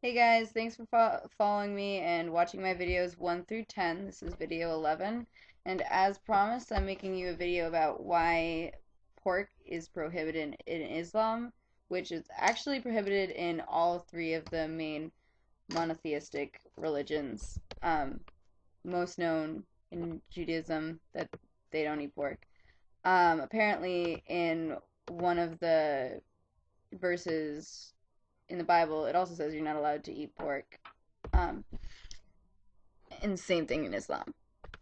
Hey guys, thanks for following me and watching my videos 1 through 10. This is video 11. And as promised, I'm making you a video about why pork is prohibited in Islam, which is actually prohibited in all three of the main monotheistic religions. Most known in Judaism that they don't eat pork. Apparently, in one of the verses in the Bible, it also says you're not allowed to eat pork. Um, and the same thing in Islam.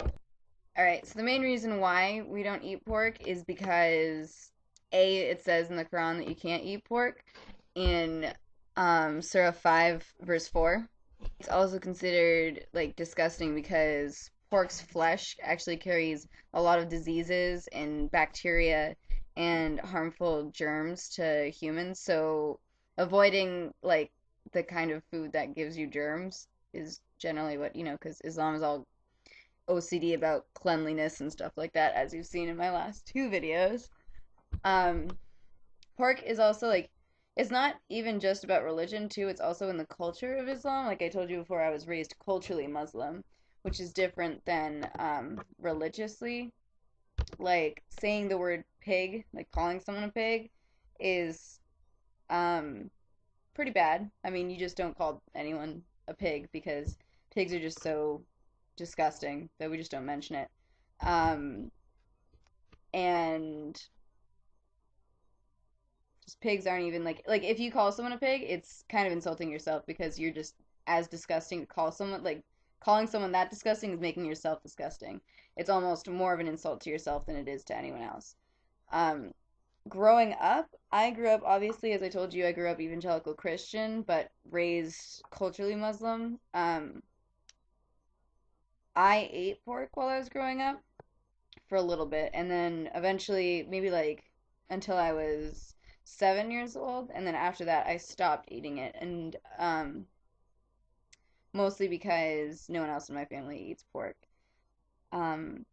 All right, so the main reason why we don't eat pork is because it says in the Quran that you can't eat pork in Surah 5, verse 4. It's also considered like disgusting because pork's flesh actually carries a lot of diseases and bacteria and harmful germs to humans. So avoiding like the kind of food that gives you germs is generally what, because Islam is all OCD about cleanliness and stuff like that, as you've seen in my last two videos. Um, Pork is also like it's not even just about religion too, it's also in the culture of Islam. Like I told you before, I was raised culturally Muslim, which is different than religiously. Like saying the word pig, like calling someone a pig, is um pretty bad. I mean, you just don't call anyone a pig because pigs are just so disgusting that we just don't mention it. Um, and just pigs aren't even like if you call someone a pig, it's kind of insulting yourself because you're just as disgusting to call someone like calling someone that disgusting is making yourself disgusting. It's almost more of an insult to yourself than it is to anyone else. Um, Growing up, I grew up obviously as I told you, I grew up evangelical Christian, but raised culturally Muslim. I ate pork while I was growing up for a little bit, and then eventually, maybe like until I was 7 years old, and then after that, I stopped eating it, and mostly because no one else in my family eats pork. Um,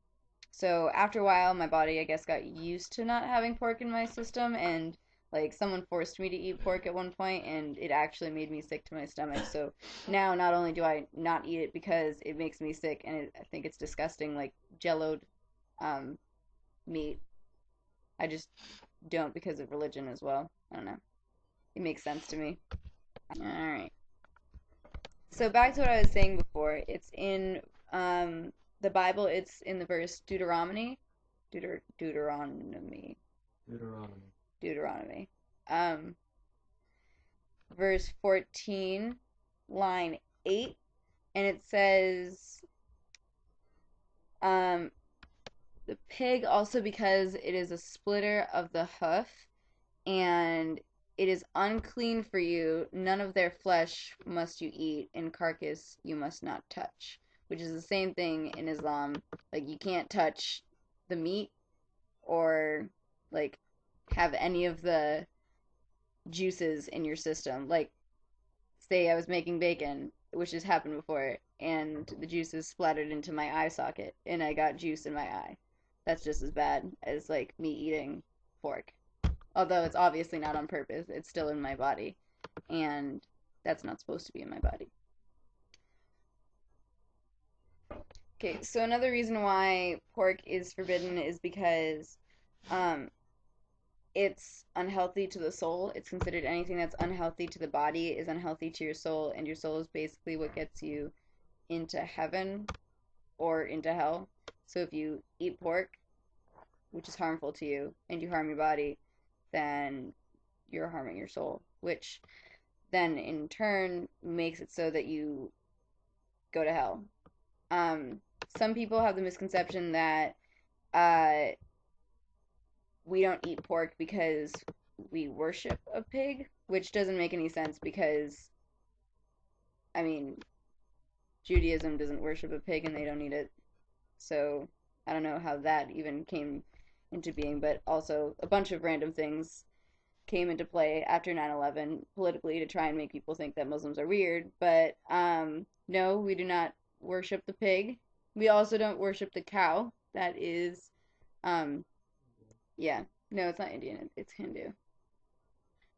so after a while, my body, I guess, got used to not having pork in my system, and like someone forced me to eat pork at one point, and it actually made me sick to my stomach. So now, not only do I not eat it because it makes me sick, and I think it's disgusting, like jelloed um, meat. I just don't because of religion as well. I don't know. It makes sense to me. All right. So back to what I was saying before. It's in the Bible. It's in the verse Deuteronomy. Deuteronomy. Deuteronomy. Deuteronomy. Um, Verse 14, line 8, and it says, um, the pig also because it is a splitter of the hoof, and it is unclean for you. None of their flesh must you eat, and carcass you must not touch. Which is the same thing in Islam. Like, you can't touch the meat or, like, have any of the juices in your system. Like, say I was making bacon, which has happened before, and the juices splattered into my eye socket, and I got juice in my eye. That's just as bad as, like, me eating pork. Although it's obviously not on purpose, it's still in my body. And that's not supposed to be in my body. Okay, so another reason why pork is forbidden is because um, it's unhealthy to the soul. It's considered anything that's unhealthy to the body is unhealthy to your soul, and your soul is basically what gets you into heaven or into hell. So if you eat pork, which is harmful to you, and you harm your body, then you're harming your soul, which then in turn makes it so that you go to hell. Um, some people have the misconception that uh, we don't eat pork because we worship a pig, which doesn't make any sense because, I mean, Judaism doesn't worship a pig and they don't eat it. So I don't know how that even came into being, but also a bunch of random things came into play after 9/11 politically to try and make people think that Muslims are weird. But no, we do not worship the pig. We also don't worship the cow. That is, um, yeah, no, it's not Indian. It's Hindu,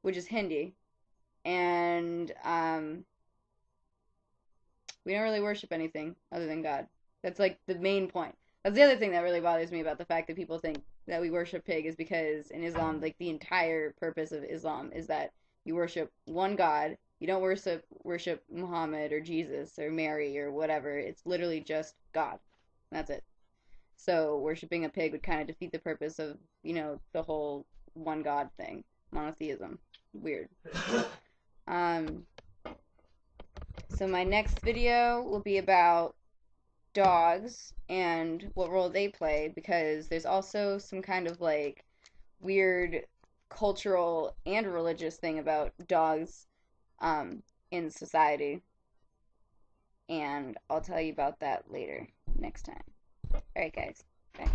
which is Hindi, and We don't really worship anything other than God. That's like the main point. That's the other thing that really bothers me about the fact that people think that we worship pig is because in Islam, like the entire purpose of Islam is that you worship one God. You don't worship Muhammad or Jesus or Mary or whatever. It's literally just God. That's it. So worshiping a pig would kind of defeat the purpose of, the whole one God thing. Monotheism. Weird. Um, so my next video will be about dogs and what role they play, because there's also some kind of like weird cultural and religious thing about dogs in society. And I'll tell you about that later next time. Alright guys, bye.